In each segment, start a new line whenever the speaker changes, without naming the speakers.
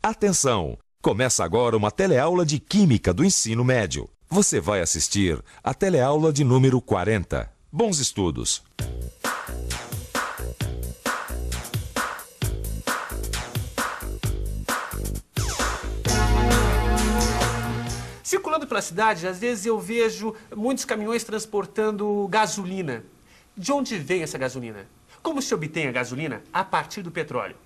Atenção! Começa agora uma teleaula de Química do Ensino Médio. Você vai assistir a teleaula de número 40. Bons estudos!
Circulando pela cidade, às vezes eu vejo muitos caminhões transportando gasolina. De onde vem essa gasolina? Como se obtém a gasolina a partir do petróleo?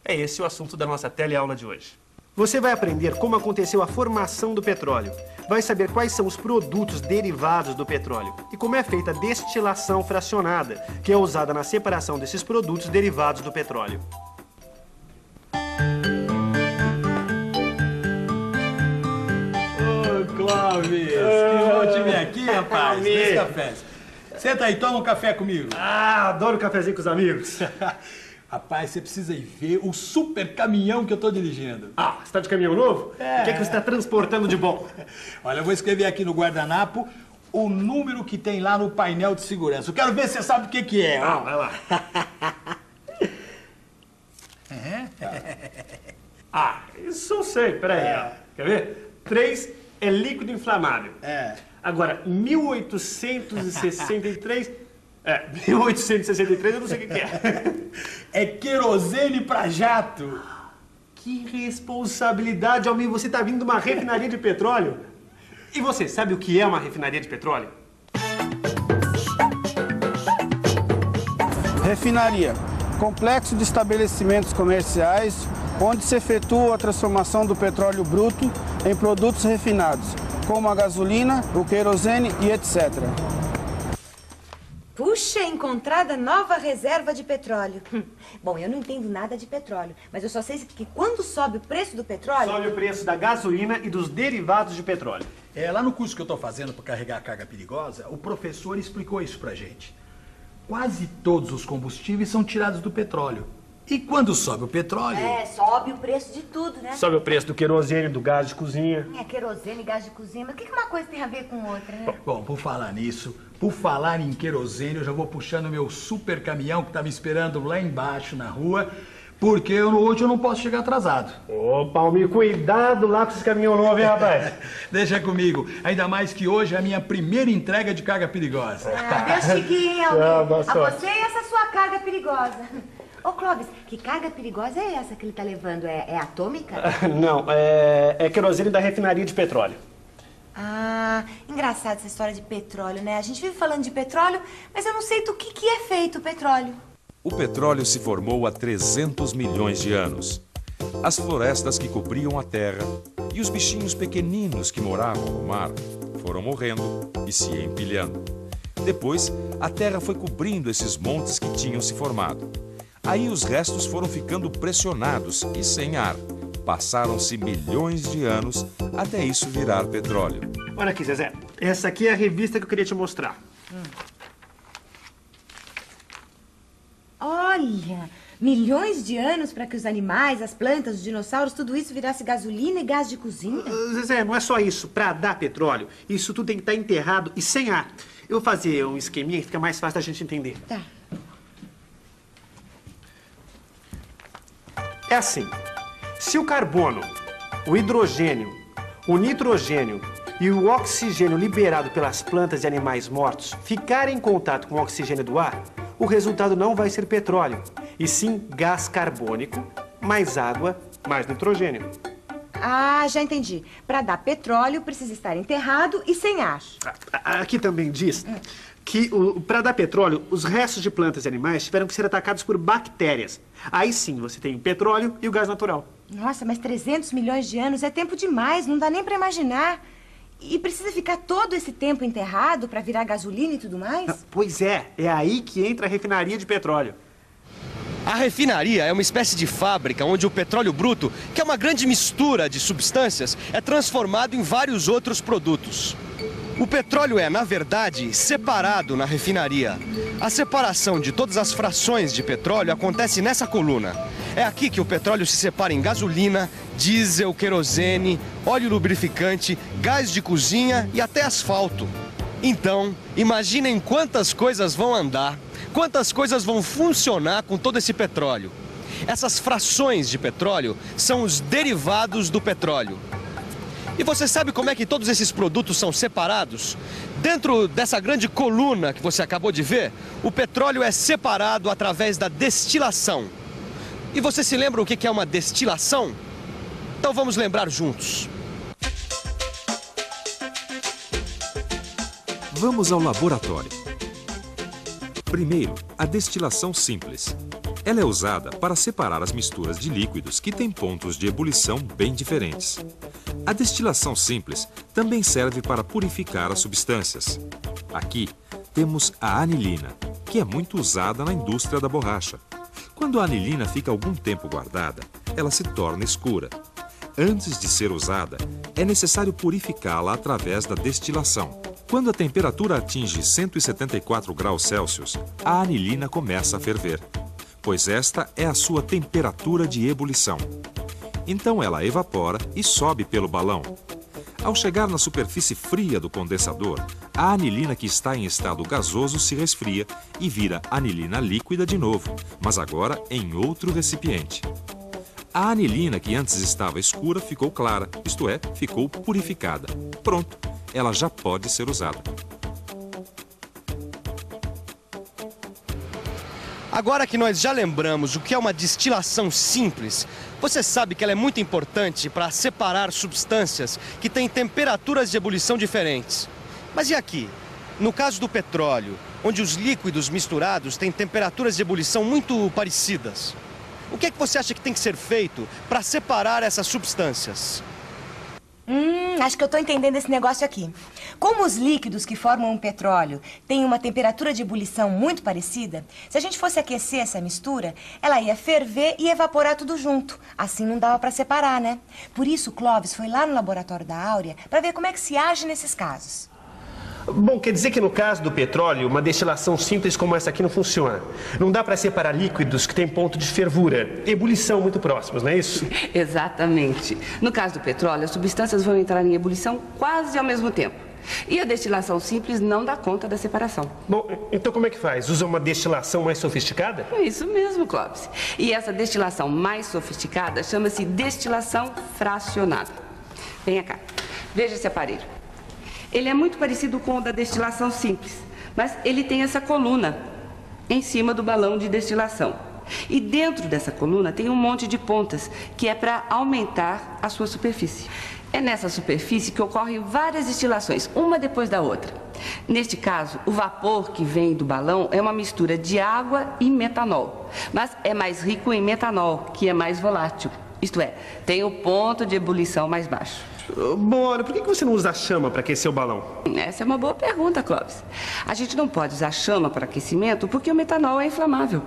É esse o assunto da nossa teleaula de hoje. Você vai aprender como aconteceu a formação do petróleo. Vai saber quais são os produtos derivados do petróleo e como é feita a destilação fracionada, que é usada na separação desses produtos derivados do petróleo.
Clóvis, que bom te ver aqui, rapaz. Dois cafés. Senta aí, toma um café comigo.
Ah, adoro cafezinho com os amigos.
Rapaz, você precisa ir ver o super caminhão que eu tô dirigindo.
Ah, você tá de caminhão novo?
É.
O que é que você está transportando de bom?
Olha, eu vou escrever aqui no guardanapo o número que tem lá no painel de segurança. Eu quero ver se você sabe o que que é.
Ah, vai lá. Ah, isso eu sei. Peraí, ó. Quer ver? 3 é líquido inflamável. Agora, 1863... 1863 eu não sei o que é.
É querosene pra jato.
Que responsabilidade, Almir. Você tá vindo de uma refinaria de petróleo? E você, sabe o que é uma refinaria de petróleo?
Refinaria, complexo de estabelecimentos comerciais onde se efetua a transformação do petróleo bruto em produtos refinados, como a gasolina, o querosene e etc.
Puxa, encontrada nova reserva de petróleo. Bom, eu não entendo nada de petróleo, mas eu só sei que quando sobe o preço do petróleo...
Sobe o preço da gasolina e dos derivados de petróleo.
Lá no curso que eu tô fazendo para carregar a carga perigosa, o professor explicou isso pra gente. Quase todos os combustíveis são tirados do petróleo. E quando sobe o petróleo...
sobe o preço de tudo, né?
Sobe o preço do querosene, do gás de cozinha.
Querosene, gás de cozinha, mas o que uma coisa tem a ver com outra, né?
Bom, por falar nisso, por falar em querosene, eu já vou puxando meu super caminhão que tá me esperando lá embaixo na rua, porque hoje eu não posso chegar atrasado.
Ô, Palmir, cuidado lá com esses caminhão novos, hein, rapaz?
Deixa comigo, ainda mais que hoje é a minha primeira entrega de carga perigosa.
Deus te guie, hein, Almir?
boa
A
sorte.
você e essa sua carga perigosa. Ô, Clóvis, que carga perigosa é essa que ele tá levando? É atômica?
Não, é querosene da refinaria de petróleo.
Ah, engraçado essa história de petróleo, né? A gente vive falando de petróleo, mas eu não sei do que é feito o petróleo.
O petróleo se formou há 300 milhões de anos. As florestas que cobriam a terra e os bichinhos pequeninos que moravam no mar foram morrendo e se empilhando. Depois, a terra foi cobrindo esses montes que tinham se formado. Aí os restos foram ficando pressionados e sem ar. Passaram-se milhões de anos até isso virar petróleo.
Olha aqui, Zezé. Essa aqui é a revista que eu queria te mostrar.
Olha, milhões de anos para que os animais, as plantas, os dinossauros, tudo isso virasse gasolina e gás de cozinha?
Zezé, não é só isso. Para dar petróleo, isso tudo tem que estar enterrado e sem ar. Eu vou fazer um esqueminha que fica mais fácil da gente entender.
Tá.
É assim. Se o carbono, o hidrogênio, o nitrogênio e o oxigênio liberado pelas plantas e animais mortos ficarem em contato com o oxigênio do ar, o resultado não vai ser petróleo, e sim gás carbônico, mais água, mais nitrogênio.
Ah, já entendi. Para dar petróleo, precisa estar enterrado e sem ar.
Aqui também diz que para dar petróleo, os restos de plantas e animais tiveram que ser atacados por bactérias. Aí sim você tem o petróleo e o gás natural.
Nossa, mas 300 milhões de anos é tempo demais, não dá nem para imaginar. E precisa ficar todo esse tempo enterrado para virar gasolina e tudo mais?
Pois é aí que entra a refinaria de petróleo.
A refinaria é uma espécie de fábrica onde o petróleo bruto, que é uma grande mistura de substâncias, é transformado em vários outros produtos. O petróleo é, na verdade, separado na refinaria. A separação de todas as frações de petróleo acontece nessa coluna. É aqui que o petróleo se separa em gasolina, diesel, querosene, óleo lubrificante, gás de cozinha e até asfalto. Então, imaginem quantas coisas vão andar, quantas coisas vão funcionar com todo esse petróleo. Essas frações de petróleo são os derivados do petróleo. E você sabe como é que todos esses produtos são separados? Dentro dessa grande coluna que você acabou de ver, o petróleo é separado através da destilação. E você se lembra o que é uma destilação? Então vamos lembrar juntos.
Vamos ao laboratório. Primeiro, a destilação simples. Ela é usada para separar as misturas de líquidos que têm pontos de ebulição bem diferentes. A destilação simples também serve para purificar as substâncias. Aqui temos a anilina, que é muito usada na indústria da borracha. Quando a anilina fica algum tempo guardada, ela se torna escura. Antes de ser usada, é necessário purificá-la através da destilação. Quando a temperatura atinge 174 graus Celsius, a anilina começa a ferver, pois esta é a sua temperatura de ebulição. Então ela evapora e sobe pelo balão. Ao chegar na superfície fria do condensador, a anilina que está em estado gasoso se resfria e vira anilina líquida de novo, mas agora em outro recipiente. A anilina que antes estava escura ficou clara, isto é, ficou purificada. Pronto, ela já pode ser usada.
Agora que nós já lembramos o que é uma destilação simples, você sabe que ela é muito importante para separar substâncias que têm temperaturas de ebulição diferentes. Mas e aqui? No caso do petróleo, onde os líquidos misturados têm temperaturas de ebulição muito parecidas, o que é que você acha que tem que ser feito para separar essas substâncias?
Acho que eu estou entendendo esse negócio aqui. Como os líquidos que formam o petróleo têm uma temperatura de ebulição muito parecida, se a gente fosse aquecer essa mistura, ela ia ferver e evaporar tudo junto. Assim não dava para separar, né? Por isso, Clóvis foi lá no laboratório da Áurea para ver como é que se age nesses casos.
Bom, quer dizer que no caso do petróleo, uma destilação simples como essa aqui não funciona. Não dá para separar líquidos que têm ponto de fervura, ebulição muito próximos, não é isso?
Exatamente. No caso do petróleo, as substâncias vão entrar em ebulição quase ao mesmo tempo. E a destilação simples não dá conta da separação.
Bom, então como é que faz? Usa uma destilação mais sofisticada?
Isso mesmo, Clóvis. E essa destilação mais sofisticada chama-se destilação fracionada. Venha cá, veja esse aparelho. Ele é muito parecido com o da destilação simples, mas ele tem essa coluna em cima do balão de destilação. E dentro dessa coluna tem um monte de pontas, que é para aumentar a sua superfície. É nessa superfície que ocorrem várias destilações, uma depois da outra. Neste caso, o vapor que vem do balão é uma mistura de água e metanol, mas é mais rico em metanol, que é mais volátil. Isto é, tem o ponto de ebulição mais baixo.
Bom, olha, por que você não usa a chama para aquecer o balão?
Essa é uma boa pergunta, Clóvis. A gente não pode usar chama para aquecimento porque o metanol é inflamável.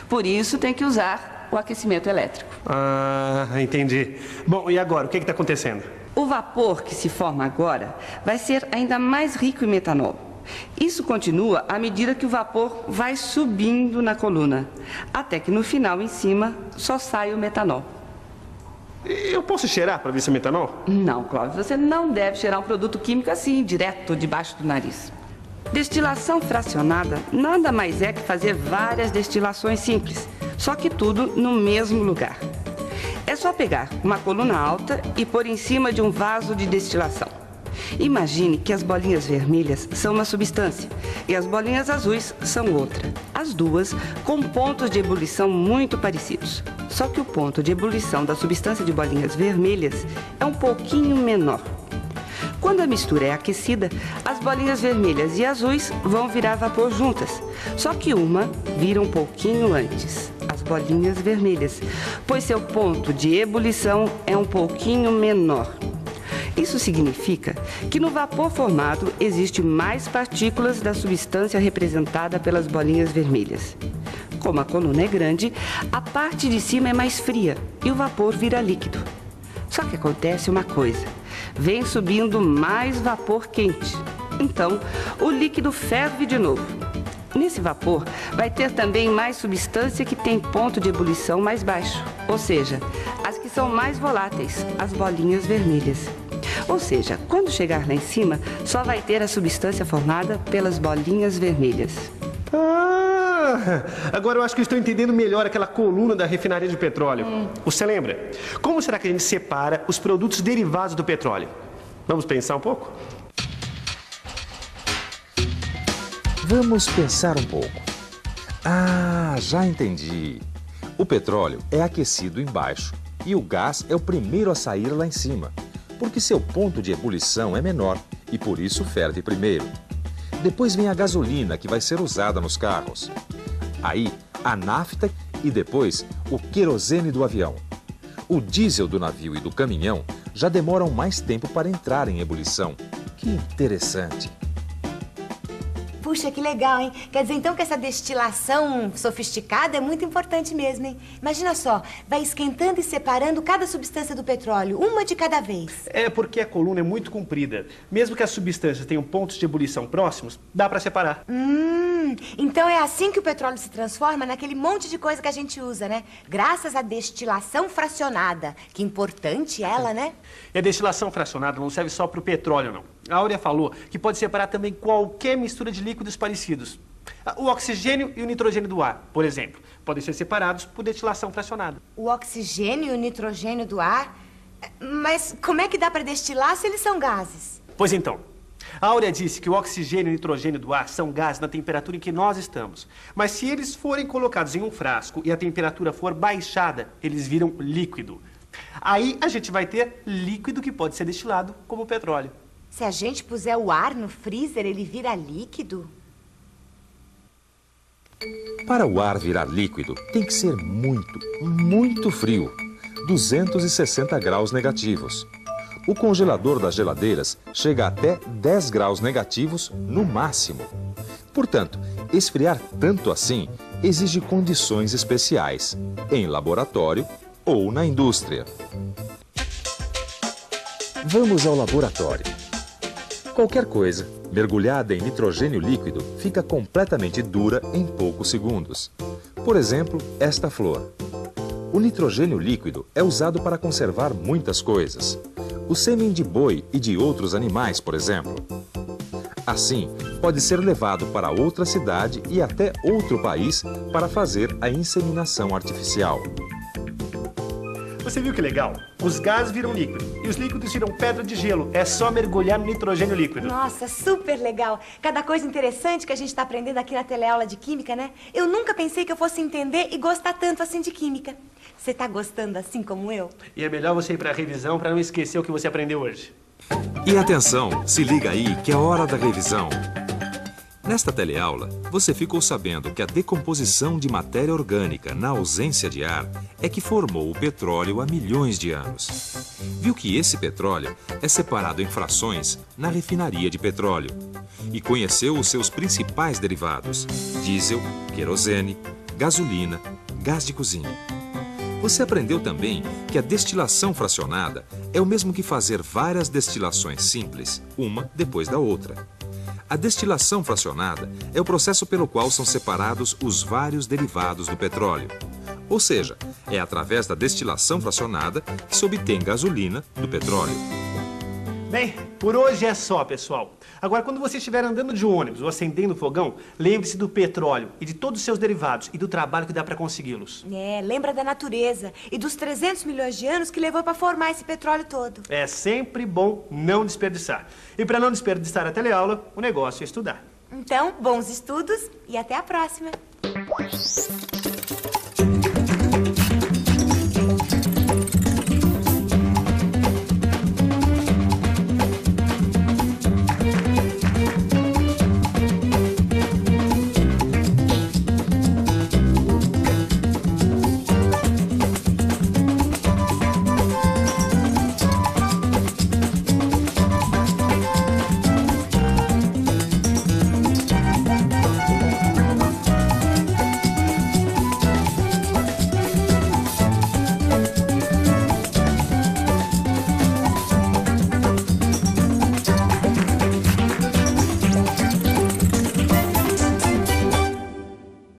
Por isso tem que usar o aquecimento elétrico.
Ah, entendi. Bom, e agora, o que está acontecendo?
O vapor que se forma agora vai ser ainda mais rico em metanol. Isso continua à medida que o vapor vai subindo na coluna, até que no final, em cima, só sai o metanol.
Eu posso cheirar para ver se é metanol?
Não, Clóvis, você não deve cheirar um produto químico assim, direto debaixo do nariz. Destilação fracionada nada mais é que fazer várias destilações simples, só que tudo no mesmo lugar. É só pegar uma coluna alta e pôr em cima de um vaso de destilação. Imagine que as bolinhas vermelhas são uma substância e as bolinhas azuis são outra. As duas com pontos de ebulição muito parecidos. Só que o ponto de ebulição da substância de bolinhas vermelhas é um pouquinho menor. Quando a mistura é aquecida, as bolinhas vermelhas e azuis vão virar vapor juntas. Só que uma vira um pouquinho antes, as bolinhas vermelhas, pois seu ponto de ebulição é um pouquinho menor. Isso significa que no vapor formado existe mais partículas da substância representada pelas bolinhas vermelhas. Como a coluna é grande, a parte de cima é mais fria e o vapor vira líquido. Só que acontece uma coisa, vem subindo mais vapor quente. Então, o líquido ferve de novo. Nesse vapor, vai ter também mais substância que tem ponto de ebulição mais baixo, ou seja, as que são mais voláteis, as bolinhas vermelhas. Ou seja, quando chegar lá em cima, só vai ter a substância formada pelas bolinhas vermelhas.
Ah, Agora eu acho que eu estou entendendo melhor aquela coluna da refinaria de petróleo. Você lembra? Como será que a gente separa os produtos derivados do petróleo? Vamos pensar um pouco?
Vamos pensar um pouco. Ah, já entendi. O petróleo é aquecido embaixo e o gás é o primeiro a sair lá em cima, porque seu ponto de ebulição é menor e por isso ferve primeiro. Depois vem a gasolina que vai ser usada nos carros. Aí, a nafta e depois o querosene do avião. O diesel do navio e do caminhão já demoram mais tempo para entrar em ebulição. Que interessante!
Puxa, que legal, hein? Quer dizer, então, que essa destilação sofisticada é muito importante mesmo, hein? Imagina só, vai esquentando e separando cada substância do petróleo, uma de cada vez.
É porque a coluna é muito comprida. Mesmo que as substâncias tenham pontos de ebulição próximos, dá para separar.
Então é assim que o petróleo se transforma naquele monte de coisa que a gente usa, né? Graças à destilação fracionada. Que importante ela, né?
E a destilação fracionada não serve só para o petróleo, não. A Áurea falou que pode separar também qualquer mistura de líquidos parecidos. O oxigênio e o nitrogênio do ar, por exemplo, podem ser separados por destilação fracionada.
O oxigênio e o nitrogênio do ar? Mas como é que dá para destilar se eles são gases?
Pois então, a Áurea disse que o oxigênio e o nitrogênio do ar são gases na temperatura em que nós estamos. Mas se eles forem colocados em um frasco e a temperatura for baixada, eles viram líquido. Aí a gente vai ter líquido que pode ser destilado como petróleo.
Se a gente puser o ar no freezer, ele vira líquido?
Para o ar virar líquido, tem que ser muito frio. 260 graus negativos. O congelador das geladeiras chega até 10 graus negativos no máximo. Portanto, esfriar tanto assim exige condições especiais, em laboratório ou na indústria. Vamos ao laboratório. Qualquer coisa mergulhada em nitrogênio líquido fica completamente dura em poucos segundos. Por exemplo, esta flor. O nitrogênio líquido é usado para conservar muitas coisas. O sêmen de boi e de outros animais, por exemplo. Assim, pode ser levado para outra cidade e até outro país para fazer a inseminação artificial.
Você viu que legal? Os gases viram líquido e os líquidos viram pedra de gelo. É só mergulhar no nitrogênio líquido.
Nossa, super legal. Cada coisa interessante que a gente está aprendendo aqui na teleaula de Química, né? Eu nunca pensei que eu fosse entender e gostar tanto assim de Química. Você está gostando assim como eu?
E é melhor você ir para a revisão para não esquecer o que você aprendeu hoje.
E atenção, se liga aí que é hora da revisão. Nesta teleaula, você ficou sabendo que a decomposição de matéria orgânica na ausência de ar é que formou o petróleo há milhões de anos. Viu que esse petróleo é separado em frações na refinaria de petróleo e conheceu os seus principais derivados: diesel, querosene, gasolina, gás de cozinha. Você aprendeu também que a destilação fracionada é o mesmo que fazer várias destilações simples, uma depois da outra. A destilação fracionada é o processo pelo qual são separados os vários derivados do petróleo. Ou seja, é através da destilação fracionada que se obtém gasolina do petróleo.
Bem, por hoje é só, pessoal. Agora, quando você estiver andando de ônibus ou acendendo fogão, lembre-se do petróleo e de todos os seus derivados e do trabalho que dá para consegui-los.
Lembra da natureza e dos 300 milhões de anos que levou para formar esse petróleo todo.
É sempre bom não desperdiçar. E para não desperdiçar a teleaula, o negócio é estudar.
Então, bons estudos e até a próxima.